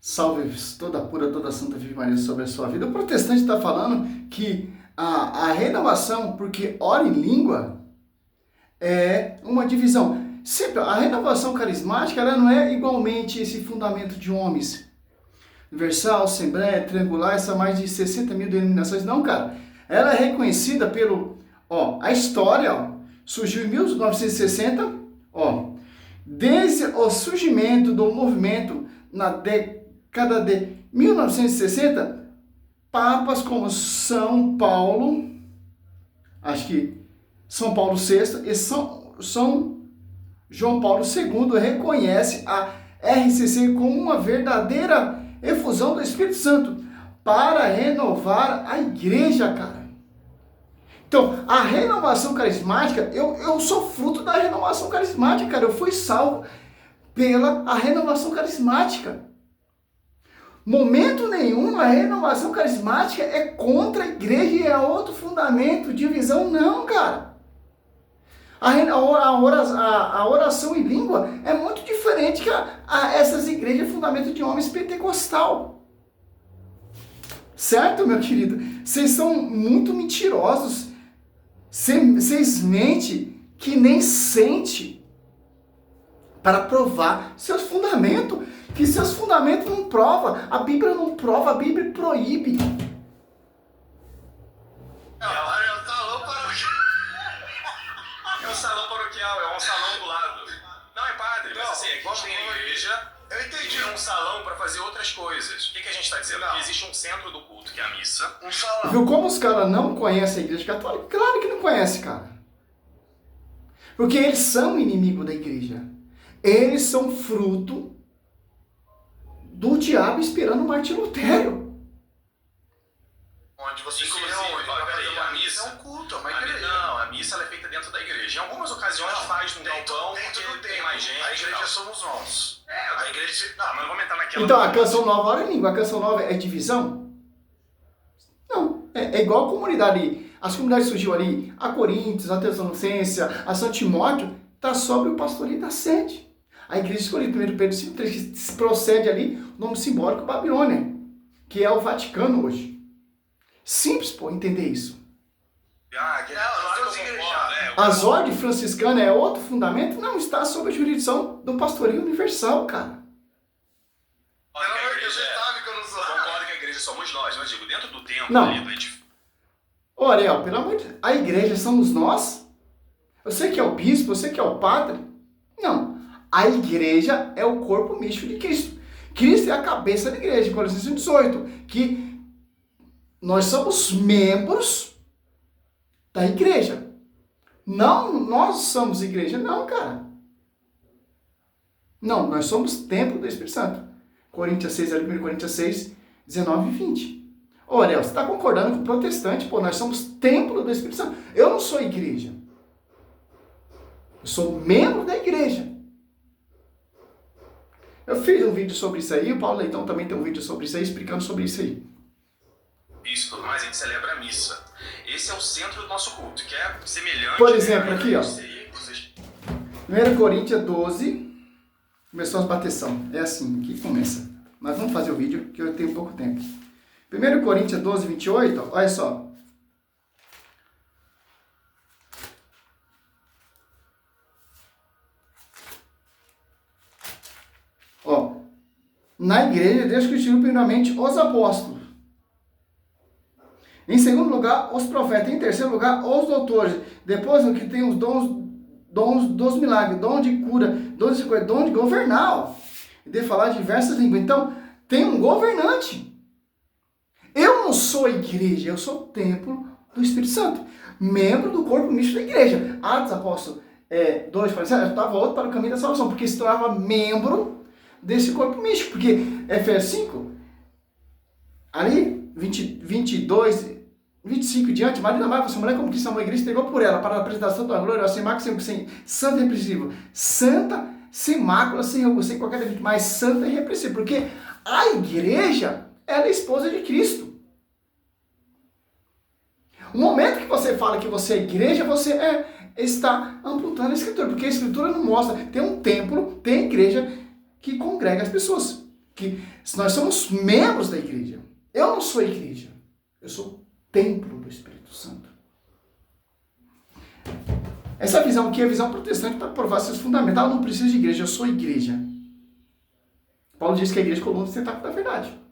Salve toda pura, toda santa Virgem Maria sobre a sua vida. O protestante está falando que a renovação, porque ora em língua, é uma divisão. Sempre, a renovação carismática ela não é igualmente esse fundamento de homens. Universal, Assembleia, Triangular, essa mais de 60 mil denominações. Não, cara. Ela é reconhecida pelo... a história surgiu em 1960, desde o surgimento do movimento na década de 1960, papas como São Paulo, acho que São Paulo VI e São João Paulo II reconhece a RCC como uma verdadeira efusão do Espírito Santo para renovar a igreja, cara. Então, a renovação carismática, eu sou fruto da renovação carismática, cara. Eu fui salvo pela a renovação carismática. Momento nenhum a renovação carismática é contra a igreja e é outro fundamento, divisão, não, cara. A oração em língua é muito diferente que essas igrejas fundamento de homens pentecostal. Certo, meu querido? Vocês são muito mentirosos. Vocês mentem que nem sente para provar seus fundamentos. Que seus fundamentos não provam. A Bíblia não prova, a Bíblia proíbe. É um salão paroquial, é um salão do lado. Não é padre, mas assim, aqui a gente tem a igreja. Eu entendi. É um salão para fazer outras coisas. O que a gente está dizendo? Que existe um centro do culto, que é a missa. Um salão. Viu como os caras não conhecem a igreja católica? Claro que não conhecem, cara. Porque eles são inimigos da igreja. Eles são fruto do diabo esperando Martim Lutero. Onde você se reúne, a missa é um culto, é uma igreja. Não, a missa ela é feita dentro da igreja. Em algumas ocasiões faz num galpão, porque tem mais gente. A igreja somos nós. A igreja... Não, mas não vamos entrar naquela... Então, a canção nova, ora em língua, a canção nova é divisão? Não, é igual a comunidade ali. As comunidades surgiu ali, a Coríntios, a Tessalonicense, a São Timóteo, está sobre o pastoreio da sede. A igreja escolhida, 1 Pedro 5,3, que procede ali, o nome simbólico Babilônia, que é o Vaticano hoje. Simples, entender isso. As ordens franciscanas é outro fundamento? Não, está sob a jurisdição do pastoreio universal, cara. Concordo que a igreja somos nós, mas digo, dentro do templo... Não. Ali, Ora, pelo amor de Deus, a igreja somos nós? Você que é o bispo, você que é o padre? Não. A igreja é o corpo místico de Cristo. Cristo é a cabeça da igreja, Colossenses 18, que nós somos membros da igreja. Não, nós somos igreja. Não, cara. Não, nós somos templo do Espírito Santo. 1 Coríntios 6, 19 e 20. Ô, Ariel, você está concordando com o protestante? Nós somos templo do Espírito Santo. Eu não sou igreja. Eu sou membro da igreja. Eu fiz um vídeo sobre isso aí, o Paulo Leitão também tem um vídeo sobre isso aí, explicando sobre isso aí. Isso, tudo mais, a gente celebra a missa. Esse é o centro do nosso culto, que é semelhante... Por exemplo, aqui, 1 Coríntios 12, começou as bateção. É assim, aqui começa. Mas vamos fazer o vídeo, que eu tenho pouco tempo. 1 Coríntios 12, 28, olha só. Na igreja, Deus constituiu primeiramente os apóstolos. Em segundo lugar, os profetas. Em terceiro lugar, os doutores. Depois, o que tem os dons dos milagres, dom de cura, dom de governar, de falar diversas línguas. Então, tem um governante. Eu não sou igreja, eu sou templo do Espírito Santo. Membro do corpo místico da igreja. Atos, apóstolo 2, eu estava outro para o caminho da salvação, porque se tornava membro desse corpo místico, porque Efésios 5, ali, 22, 25 diante, Maria amava sua mulher como que amou a igreja, entregou por ela, para a apresentação da glória, sem mácula, sem santa e irrepreensível, santa, sem mácula, sem qualquer defeito, mas santa e irrepreensível, porque a igreja, ela é a esposa de Cristo. O momento que você fala que você é igreja, você está amputando a escritura, porque a escritura não mostra, tem um templo, tem igreja, que congrega as pessoas. que nós somos membros da igreja. Eu não sou igreja, eu sou templo do Espírito Santo. Essa visão aqui é a visão protestante para provar seus fundamentos. Eu não preciso de igreja, eu sou igreja. Paulo diz que a igreja é coluna do tentáculo da verdade.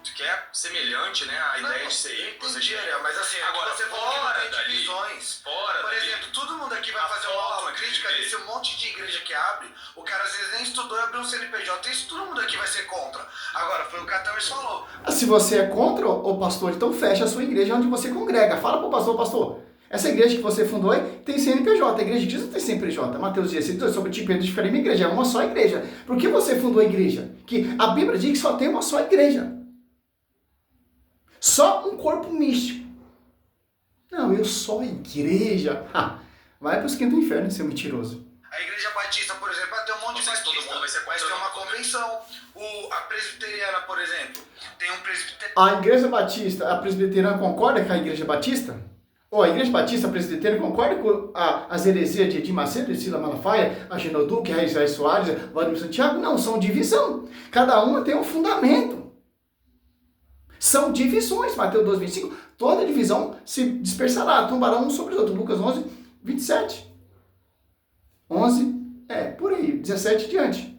Que é semelhante, né, a ideia de ser entendi, mas assim, agora você falou que não tem divisões. Fora por exemplo, todo mundo aqui vai fazer uma autocrítica desse monte de igreja que abre, o cara às vezes nem estudou e abriu um CNPJ, isso todo mundo aqui vai ser contra. Agora, foi o que a Thames falou. Se você é contra, ô pastor, então fecha a sua igreja onde você congrega. Fala pro pastor, pastor, essa igreja que você fundou aí tem CNPJ, a igreja de Jesus tem CNPJ. Mateus 16, sobre tipo de diferente igreja, é uma só igreja. Por que você fundou a igreja? Que a Bíblia diz que só tem uma só igreja. Só um corpo místico. Não, eu sou a igreja. Vai para os quintos do inferno, seu mentiroso. A igreja batista, por exemplo, vai ter um monte de batista, todo mundo vai ter uma convenção. A presbiteriana, por exemplo, tem um presbiteriano. A igreja batista, a presbiteriana concorda com a igreja batista? Ou a igreja batista, a presbiteriana concorda com as heresias de Edir Macedo, Sila Malafaia, Agenor Duque, Reis Soares, Vladimir Santiago? Não, são divisão. Cada uma tem um fundamento. São divisões, Mateus 12, 25, toda divisão se dispersará, tombarão um sobre os outros. Lucas 11, 27. 11, por aí, 17 diante.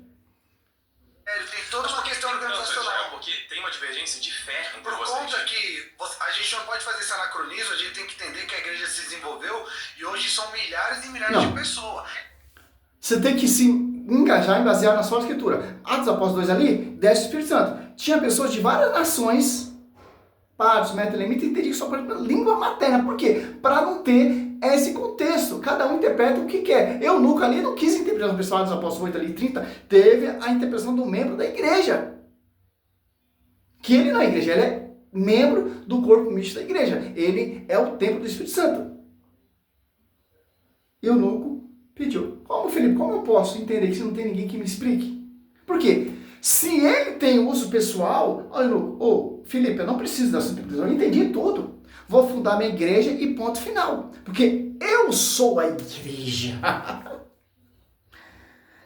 Ele tem toda uma questão organizacional. Porque tem uma divergência de fé entre por vocês. Conta que a gente não pode fazer esse anacronismo, a gente tem que entender que a igreja se desenvolveu e hoje são milhares e milhares de pessoas. Você tem que se engajar e basear na sua escritura. Atos Apóstolos 2 ali, desce o Espírito Santo. Tinha pessoas de várias nações, Paros, Metelemita, entendi que só para língua materna. Por quê? Para não ter esse contexto. Cada um interpreta o que quer. Eu nunca ali não quis interpretar o pessoal dos Apóstolos 8 ali, 30. Teve a interpretação do membro da igreja. Que ele não é igreja, ele é membro do corpo místico da igreja. Ele é o templo do Espírito Santo. Eunuco pediu. Felipe, como eu posso entender que se não tem ninguém que me explique? Por quê? Se ele tem uso pessoal, Felipe, eu não preciso dessa interpretação, eu entendi tudo. Vou fundar minha igreja e ponto final. Porque eu sou a igreja.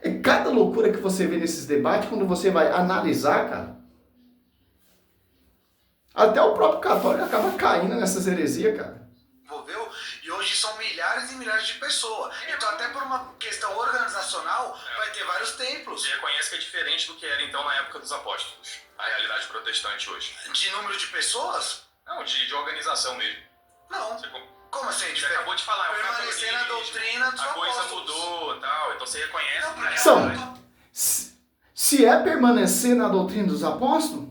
É cada loucura que você vê nesses debates, quando você vai analisar, cara. Até o próprio católico acaba caindo nessas heresias, cara. Envolveu, e hoje são milhares e milhares de pessoas. Então, até por uma questão organizacional, vai ter vários templos. Você reconhece que é diferente do que era então na época dos apóstolos, a realidade protestante hoje. De número de pessoas? Não, de organização mesmo. Não. Como assim? Você acabou de falar, permanecer na doutrina dos apóstolos. A coisa mudou e tal, então você reconhece. Se é permanecer na doutrina dos apóstolos,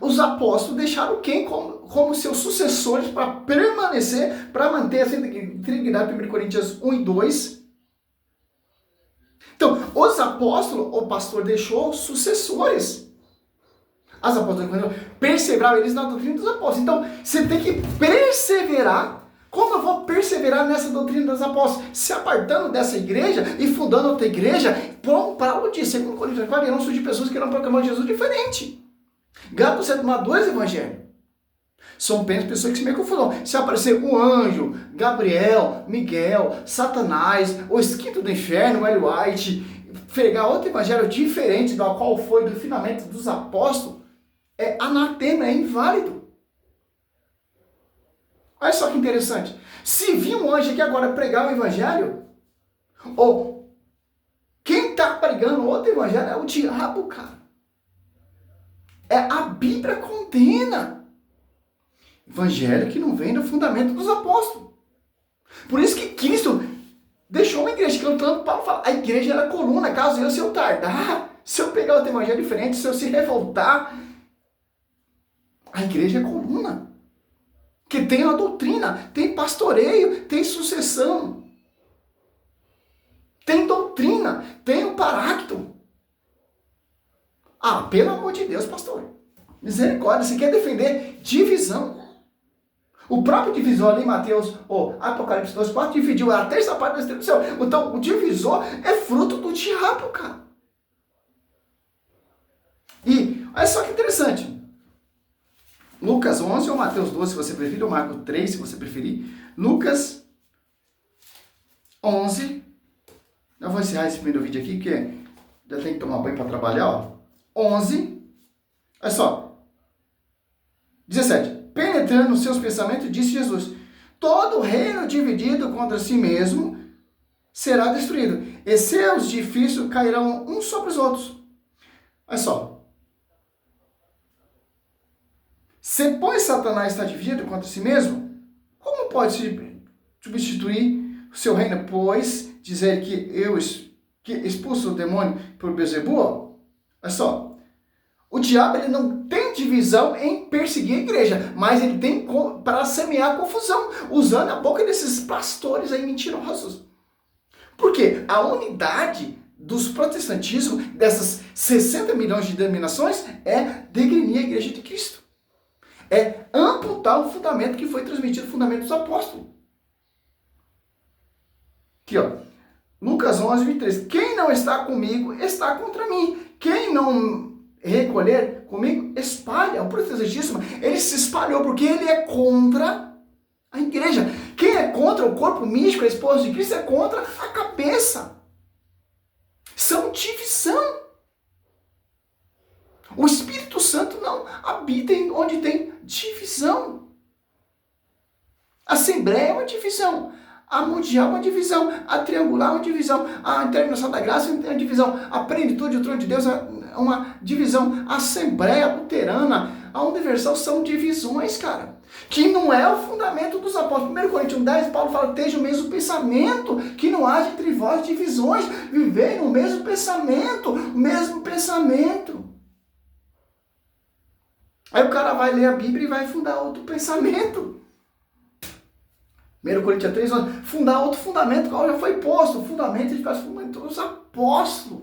os apóstolos deixaram quem como seus sucessores para permanecer, para manter essa integridade, 1 Coríntios 1 e 2. Então, os apóstolos, o pastor deixou sucessores. As apóstolos perseveraram eles na doutrina dos apóstolos. Então, você tem que perseverar. Como eu vou perseverar nessa doutrina dos apóstolos? Se apartando dessa igreja e fundando outra igreja, para onde? 2 Coríntios 4, irão surgir pessoas que irão proclamar Jesus diferente. Gato, você tomar dois evangelhos. São apenas pessoas que se meio confundam. Se aparecer um anjo, Gabriel, Miguel, Satanás, o esquinto do inferno, Ellen White, pregar outro evangelho diferente do qual foi do finamento dos apóstolos, é anatema, é inválido. Olha só que interessante. Se vir um anjo aqui agora pregar o evangelho, ou quem está pregando outro evangelho é o diabo, cara. É a Bíblia condena. Evangelho que não vem do fundamento dos apóstolos. Por isso que Cristo deixou uma igreja, que tanto Paulo fala, a igreja era coluna, caso eu, se eu tardar, se eu pegar outro evangelho diferente, se eu se revoltar, a igreja é coluna. Que tem uma doutrina, tem pastoreio, tem sucessão, tem doutrina, tem o parácto. Pelo amor de Deus, pastor. Misericórdia, você quer defender divisão. O próprio divisor ali, Mateus, Apocalipse 2,4, dividiu a terça parte da distribuição. Então, o divisor é fruto do diabo, cara. E, olha só que interessante. Lucas 11 ou Mateus 12, se você preferir, ou Marcos 3, se você preferir. Lucas 11. Eu vou encerrar esse primeiro vídeo aqui, porque já tem que tomar banho para trabalhar, ó. 11, olha só, 17. Penetrando nos seus pensamentos, disse Jesus: todo reino dividido contra si mesmo será destruído, e seus edifícios cairão uns sobre os outros. Olha só. Se, pois, Satanás está dividido contra si mesmo, como pode se substituir o seu reino? Pois dizer que expulso o demônio por Beelzebul? Olha só. O diabo ele não tem divisão em perseguir a igreja, mas ele tem para semear confusão, usando a boca desses pastores aí mentirosos. Por quê? A unidade dos protestantismos, dessas 60 milhões de denominações, é degrenir a igreja de Cristo. É amputar o fundamento que foi transmitido, o fundamento dos apóstolos. Aqui, ó. Lucas 11, 23. Quem não está comigo, está contra mim. Quem não recolher comigo, espalha. O protestantismo, ele se espalhou porque ele é contra a igreja. Quem é contra o corpo místico, a esposa de Cristo, é contra a cabeça. São divisão. O Espírito Santo não habita onde tem divisão. A Assembleia é uma divisão. A Mundial é uma divisão. A Triangular é uma divisão. A Internacional da Graça é uma divisão. A Plenitude e o Trono de Deus é uma divisão. A Assembleia Luterana, a Universal são divisões, cara. Que não é o fundamento dos apóstolos. 1 Coríntios 10, Paulo fala: esteja o mesmo pensamento, que não haja entre vós divisões. Vivei no mesmo pensamento, o mesmo pensamento. Aí o cara vai ler a Bíblia e vai fundar outro pensamento. 1 Coríntios 3, fundar outro fundamento, qual já foi posto. O fundamento ele faz fundamento dos apóstolos.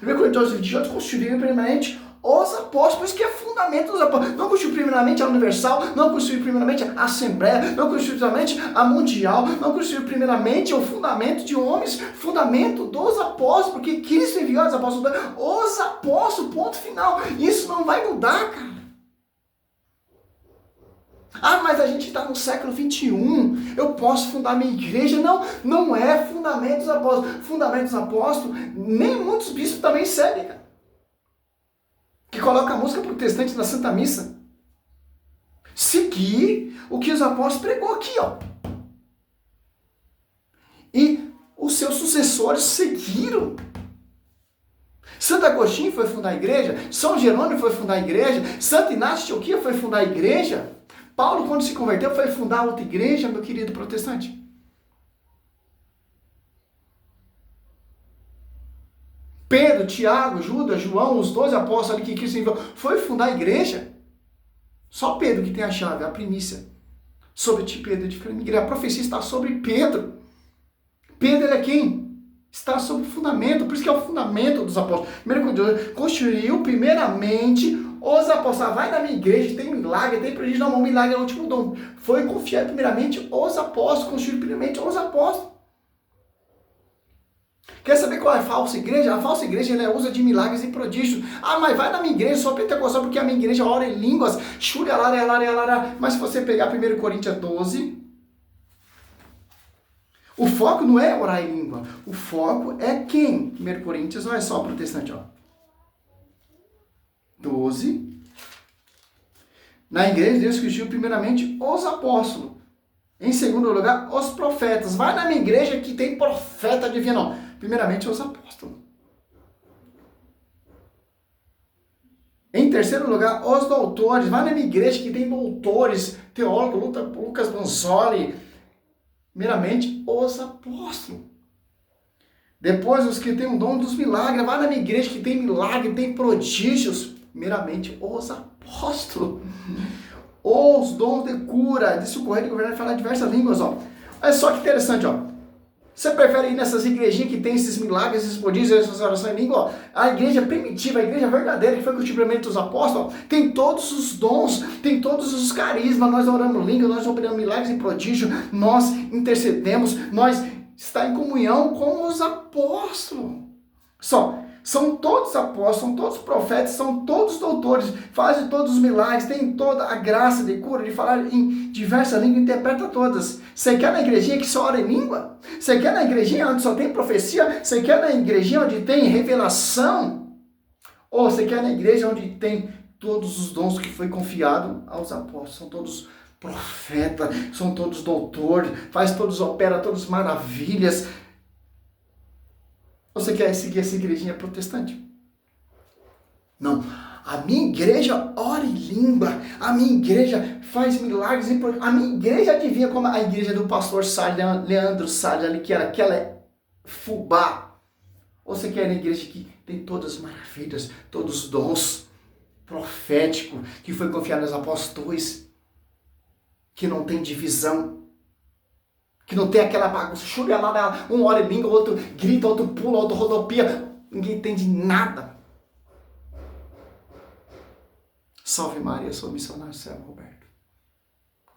1 Coríntios 28, constituiu primeiramente os apóstolos, por isso que é fundamento dos apóstolos. Não constituiu primeiramente a Universal, não constituiu primeiramente a Assembleia, não constituiu primeiramente a Mundial, não constituiu primeiramente o fundamento de homens, fundamento dos apóstolos, porque Cristo enviou os apóstolos, ponto final. Isso não vai mudar, cara. Ah, mas a gente está no século 21, eu posso fundar minha igreja? Não, não é fundamento dos apóstolos. Fundamento dos apóstolos, nem muitos bispos também seguem, cara. Que coloca a música protestante na Santa Missa. Seguir o que os apóstolos pregou aqui, ó. E os seus sucessores seguiram. Santo Agostinho foi fundar a igreja, São Jerônimo foi fundar a igreja, Santo Inácio de Antioquia foi fundar a igreja. Paulo, quando se converteu, foi fundar outra igreja, meu querido protestante. Pedro, Tiago, Judas, João, os 12 apóstolos ali que Cristo enviou, foi fundar a igreja. Só Pedro que tem a chave, a primícia. Sobre ti, Pedro, de igreja. A profecia está sobre Pedro. Pedro é quem? Está sobre o fundamento, por isso que é o fundamento dos apóstolos. Primeiro, Deus construiu primeiramente os apóstolos. Vai na minha igreja, tem milagre, tem prodígio. Não, o milagre é o último dom. Foi confiar primeiramente os apóstolos, construir primeiramente os apóstolos. Quer saber qual é a falsa igreja? A falsa igreja ela usa de milagres e prodígios. Ah, mas vai na minha igreja, só pentecostal, porque a minha igreja ora em línguas. Mas se você pegar 1 Coríntios 12, o foco não é orar em língua. O foco é quem? 1 Coríntios não é só protestante, ó. 12. Na igreja, Deus construiu primeiramente os apóstolos. Em segundo lugar, os profetas. Vai na minha igreja que tem profeta divino. Não. Primeiramente, os apóstolos. Em terceiro lugar, os doutores. Vai na minha igreja que tem doutores, teólogo, Lucas Manzoli. Primeiramente, os apóstolos. Depois, os que têm o dom dos milagres. Vai na minha igreja que tem milagre, tem prodígios. Primeiramente, os apóstolos. Os dons de cura, de socorrer, de governar e falar diversas línguas. Ó. Olha só que interessante, ó. Você prefere ir nessas igrejinhas que tem esses milagres, esses prodígios, essas orações em língua? Ó, a igreja primitiva, a igreja verdadeira, que foi com o suprimento dos apóstolos, ó, tem todos os dons, tem todos os carismas. Nós oramos língua, nós operamos milagres e prodígios, nós intercedemos, nós está em comunhão com os apóstolos. São todos apóstolos, são todos profetas, são todos doutores, fazem todos os milagres, tem toda a graça de cura, de falar em diversas línguas, interpreta todas. Você quer na igrejinha que só ora em língua? Você quer na igrejinha onde só tem profecia? Você quer na igrejinha onde tem revelação? Ou você quer na igreja onde tem todos os dons que foi confiado aos apóstolos, são todos profetas, são todos doutores, opera todas maravilhas. Ou você quer seguir essa igrejinha protestante? Não. A minha igreja ora em língua, a minha igreja faz milagres, a minha igreja adivinha como a igreja do pastor Salles, Leandro Salles, ali, que era aquela fubá. Ou você quer na igreja que tem todas as maravilhas, todos os dons proféticos, que foi confiado aos apóstolos, que não tem divisão, que não tem aquela bagunça, chura lá, um ora em língua, outro grita, outro pula, outro rodopia, ninguém entende nada. Salve Maria, sou missionário Célio Roberto.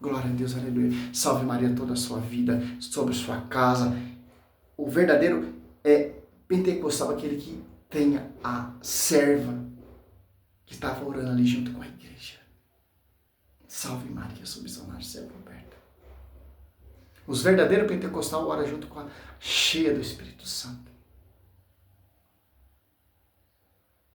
Glória a Deus, aleluia. Salve Maria toda a sua vida, sobre sua casa. O verdadeiro pentecostal, aquele que tenha a serva que estava orando ali junto com a igreja. Salve Maria, sou missionário Célio Roberto. Os verdadeiros pentecostais oram junto com a cheia do Espírito Santo.